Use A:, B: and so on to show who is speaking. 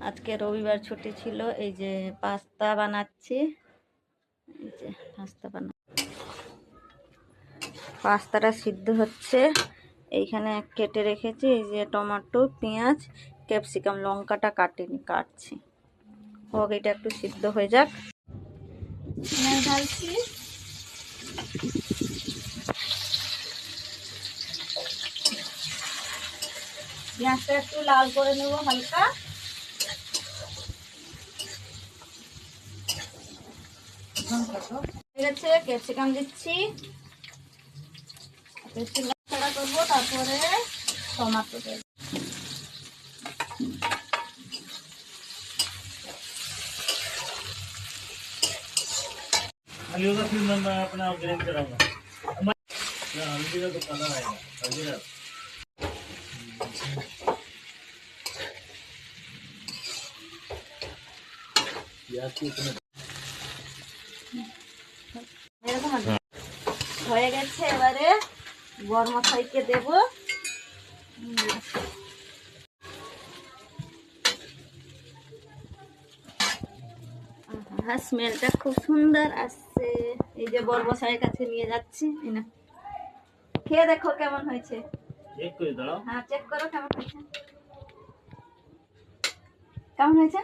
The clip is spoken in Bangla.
A: আজকে রবিবার ছুটি ছিল, এই যে পাস্তা বানাচ্ছি। এই যে পাস্তাটা সিদ্ধ হচ্ছে। এইখানে কেটে রেখেছি, এই যে টমেটো, পেঁয়াজ, ক্যাপসিকাম, লঙ্কাটা কাটিনি, কাটছি। হোক, এটা একটু সিদ্ধ হয়ে যাক। ঢালছি। পেঁয়াজটা একটু লাল করে নেব হালকা। ঠিক আছে, ক্যাপসিকাম দিচ্ছি, ছাড়া করবো, তারপরে টমেটো দেব।
B: फिर मैं अपना ग्रेड कराऊंगा। हल्दी का तो कलर आएगा, हल्दी का
A: হয়ে গেছে। এবারে গরম মশলাকে দেব। স্মেলটা খুব সুন্দর আসছে। এই যে বড় মশাইয়ের কাছে নিয়ে যাচ্ছি, খেয়ে দেখো কেমন হয়েছে। হ্যাঁ, চেক করো কেমন হয়েছে। কেমন হয়েছে?